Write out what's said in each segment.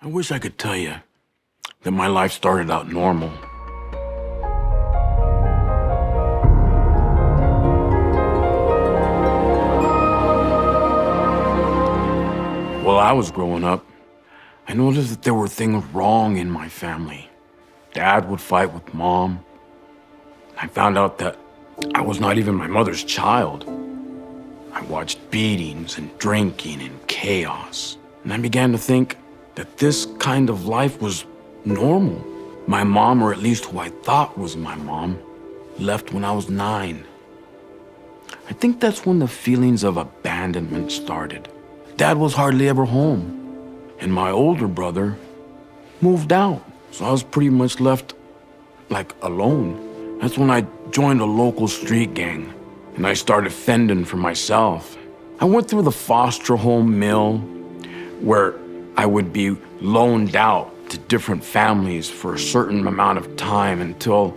I wish I could tell you that my life started out normal. While I was growing up, I noticed that there were things wrong in my family. Dad would fight with Mom. I found out that I was not even my mother's child. I watched beatings and drinking and chaos. And I began to think that this kind of life was normal. My mom, or at least who I thought was my mom, left when I was 9. I think that's when the feelings of abandonment started. Dad was hardly ever home, and my older brother moved out. So I was pretty much left like alone. That's when I joined a local street gang, and I started fending for myself. I went through the foster home mill where I would be loaned out to different families for a certain amount of time until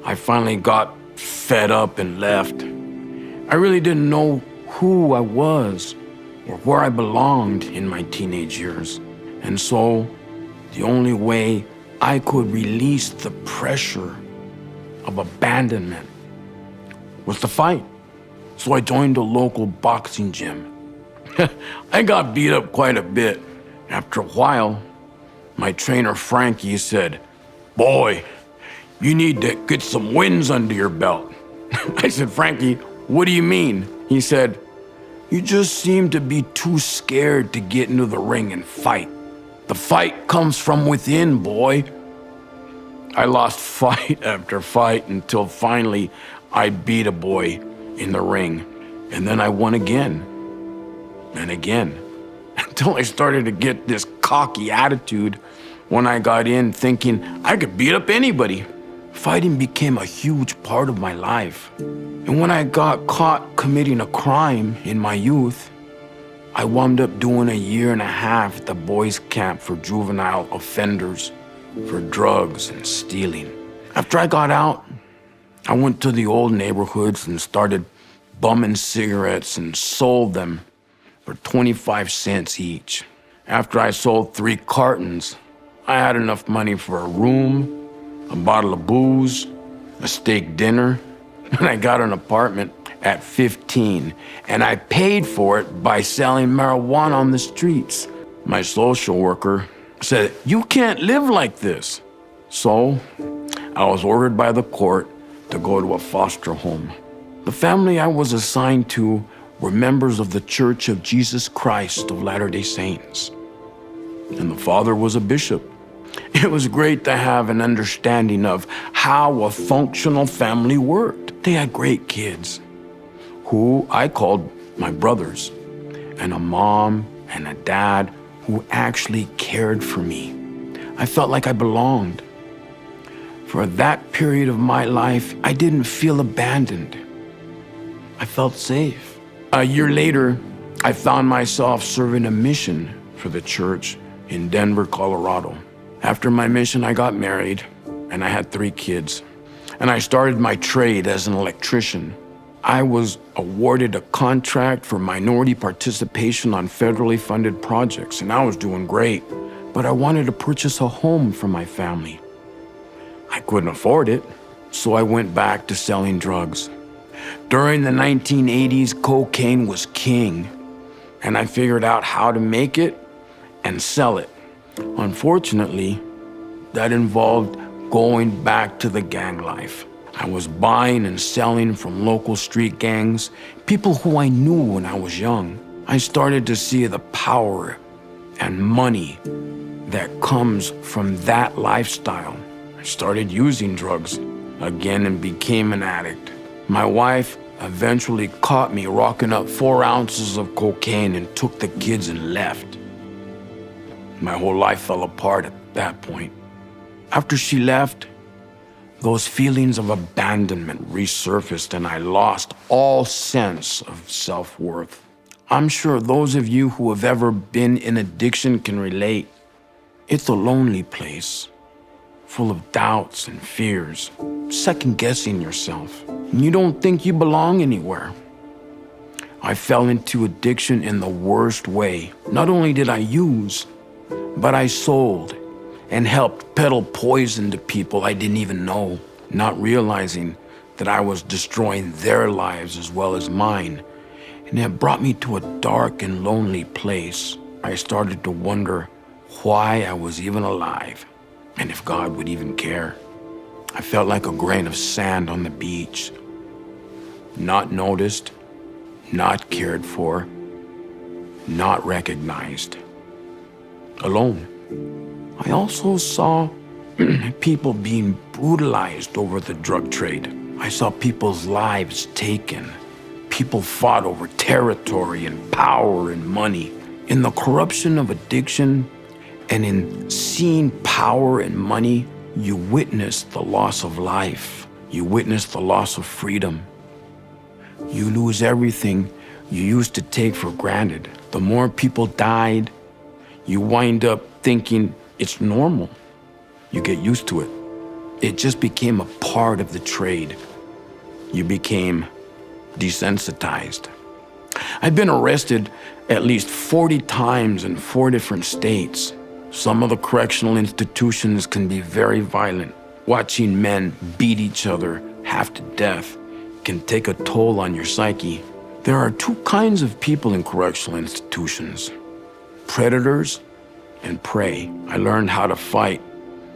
I finally got fed up and left. I really didn't know who I was or where I belonged in my teenage years. And so the only way I could release the pressure of abandonment was to fight. So I joined a local boxing gym. I got beat up quite a bit. After a while, my trainer Frankie said, "Boy, you need to get some wins under your belt." I said, "Frankie, what do you mean?" He said, "You just seem to be too scared to get into the ring and fight. The fight comes from within, boy." I lost fight after fight until finally I beat a boy in the ring. And then I won again and again until I started to get this cocky attitude when I got in thinking I could beat up anybody. Fighting became a huge part of my life. And when I got caught committing a crime in my youth, I wound up doing 1.5 years at the boys' camp for juvenile offenders for drugs and stealing. After I got out, I went to the old neighborhoods and started bumming cigarettes and sold them for 25 cents each. After I sold 3 cartons, I had enough money for a room, a bottle of booze, a steak dinner, and I got an apartment at 15, and I paid for it by selling marijuana on the streets. My social worker said, "You can't live like this." So I was ordered by the court to go to a foster home. The family I was assigned to were members of the Church of Jesus Christ of Latter-day Saints, and the father was a bishop. It was great to have an understanding of how a functional family worked. They had great kids, who I called my brothers, and a mom and a dad who actually cared for me. I felt like I belonged. For that period of my life, I didn't feel abandoned. I felt safe. 1 year later, I found myself serving a mission for the church in Denver, Colorado. After my mission, I got married, and I had 3 kids. And I started my trade as an electrician. I was awarded a contract for minority participation on federally funded projects, and I was doing great. But I wanted to purchase a home for my family. I couldn't afford it, so I went back to selling drugs. During the 1980s, cocaine was king, and I figured out how to make it and sell it. Unfortunately, that involved going back to the gang life. I was buying and selling from local street gangs, people who I knew when I was young. I started to see the power and money that comes from that lifestyle. I started using drugs again and became an addict. My wife eventually caught me rocking up 4 ounces of cocaine and took the kids and left. My whole life fell apart at that point. After she left, those feelings of abandonment resurfaced and I lost all sense of self-worth. I'm sure those of you who have ever been in addiction can relate. It's a lonely place, full of doubts and fears, second-guessing yourself, and you don't think you belong anywhere. I fell into addiction in the worst way. Not only did I use, But I sold and helped peddle poison to people I didn't even know, not realizing that I was destroying their lives as well as mine. And it brought me to a dark and lonely place. I started to wonder why I was even alive and if God would even care. I felt like a grain of sand on the beach, not noticed, not cared for, not recognized, alone. I also saw people being brutalized over the drug trade. I saw people's lives taken. People fought over territory and power and money. In the corruption of addiction and in seeing power and money, you witness the loss of life. You witness the loss of freedom. You lose everything you used to take for granted. The more people died, you wind up thinking it's normal. You get used to it. It just became a part of the trade. You became desensitized. I've been arrested at least 40 times in 4 different states. Some of the correctional institutions can be very violent. Watching men beat each other half to death can take a toll on your psyche. There are 2 kinds of people in correctional institutions: predators and prey. I learned how to fight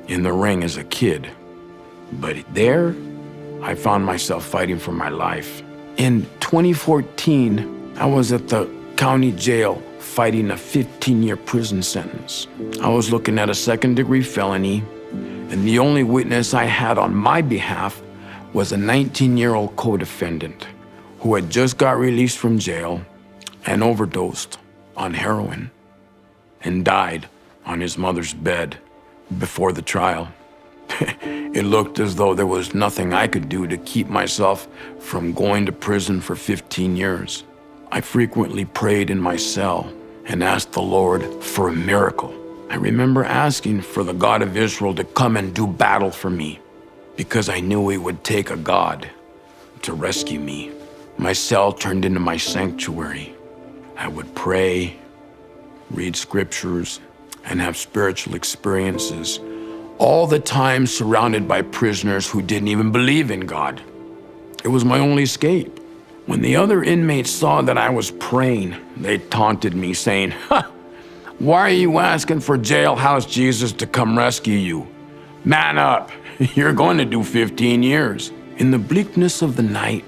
in the ring as a kid, but there I found myself fighting for my life. In 2014, I was at the county jail fighting a 15-year prison sentence. I was looking at a 2nd-degree felony, and the only witness I had on my behalf was a 19-year-old co-defendant who had just got released from jail and overdosed on heroin and died on his mother's bed before the trial. It looked as though there was nothing I could do to keep myself from going to prison for 15 years. I frequently prayed in my cell and asked the Lord for a miracle. I remember asking for the God of Israel to come and do battle for me because I knew it would take a God to rescue me. My cell turned into my sanctuary. I would pray, read scriptures, and have spiritual experiences, all the time surrounded by prisoners who didn't even believe in God. It was my only escape. When the other inmates saw that I was praying, they taunted me, saying, "Why are you asking for jailhouse Jesus to come rescue you? Man up, you're going to do 15 years. In the bleakness of the night,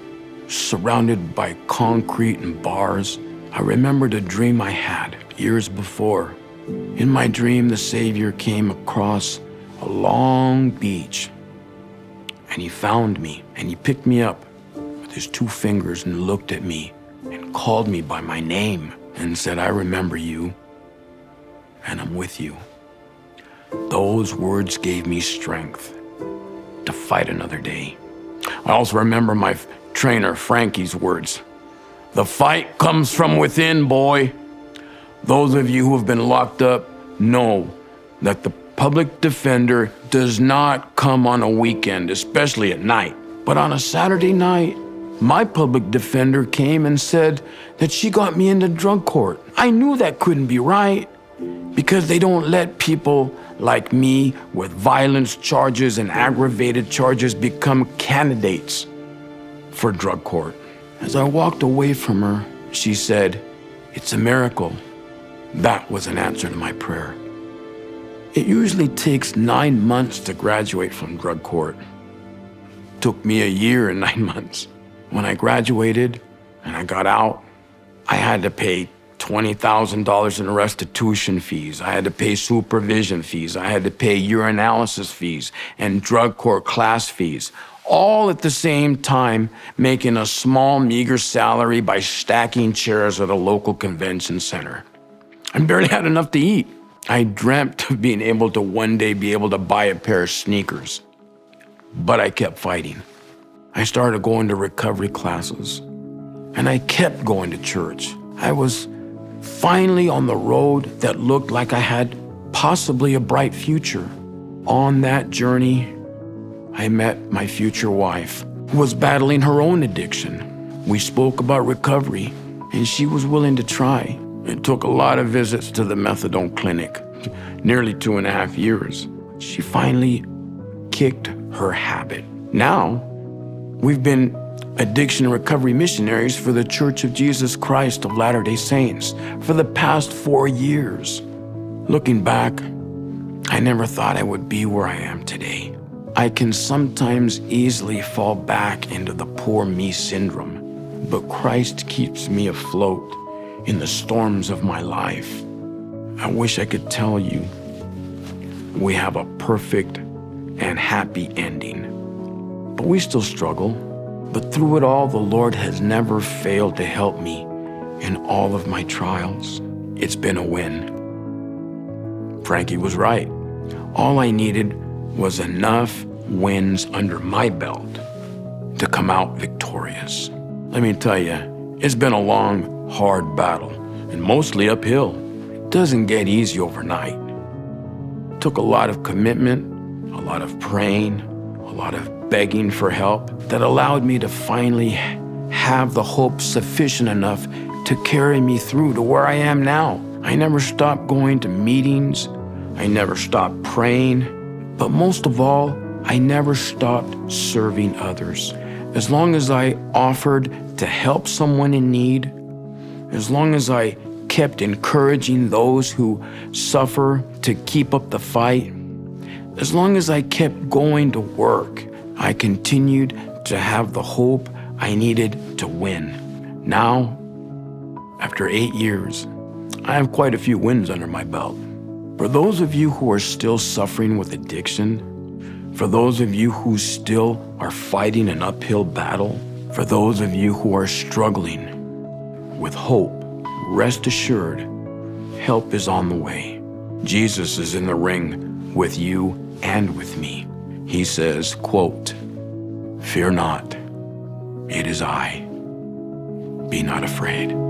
surrounded by concrete and bars, I remembered a dream I had years before. In my dream, the Savior came across a long beach, and he found me, and he picked me up with his 2 fingers and looked at me and called me by my name and said, "I remember you, and I'm with you." Those words gave me strength to fight another day. I also remember my trainer Frankie's words, "The fight comes from within, boy." Those of you who have been locked up know that the public defender does not come on a weekend, especially at night. But on a Saturday night, my public defender came and said that she got me into drug court. I knew that couldn't be right because they don't let people like me with violence charges and aggravated charges become candidates for drug court. As I walked away from her, she said, "It's a miracle." That was an answer to my prayer. It usually takes 9 months to graduate from drug court. It took me a year and 9 months. When I graduated and I got out, I had to pay $20,000 in restitution fees. I had to pay supervision fees. I had to pay urinalysis fees and drug court class fees, all at the same time making a small, meager salary by stacking chairs at a local convention center. I barely had enough to eat. I dreamt of being able to one day be able to buy a pair of sneakers, but I kept fighting. I started going to recovery classes, and I kept going to church. I was finally on the road that looked like I had possibly a bright future. On that journey, I met my future wife, who was battling her own addiction. We spoke about recovery, and she was willing to try. It took a lot of visits to the methadone clinic nearly 2.5 years. She finally kicked her habit. Now, we've been addiction and recovery missionaries for the Church of Jesus Christ of Latter-day Saints for the past 4 years. Looking back, I never thought I would be where I am today. I can sometimes easily fall back into the poor me syndrome, but Christ keeps me afloat in the storms of my life. I wish I could tell you we have a perfect and happy ending, but we still struggle. But through it all, the Lord has never failed to help me in all of my trials. It's been a win. Frankie was right. All I needed was enough wins under my belt to come out victorious. Let me tell you, it's been a long, hard battle, and mostly uphill. It doesn't get easy overnight. It took a lot of commitment, a lot of praying, a lot of begging for help that allowed me to finally have the hope sufficient enough to carry me through to where I am now. I never stopped going to meetings. I never stopped praying. But most of all, I never stopped serving others. As long as I offered to help someone in need, as long as I kept encouraging those who suffer to keep up the fight, as long as I kept going to work, I continued to have the hope I needed to win. Now, after 8 years, I have quite a few wins under my belt. For those of you who are still suffering with addiction, for those of you who still are fighting an uphill battle, for those of you who are struggling with hope, rest assured, help is on the way. Jesus is in the ring with you and with me. He says, quote, "Fear not, it is I. Be not afraid."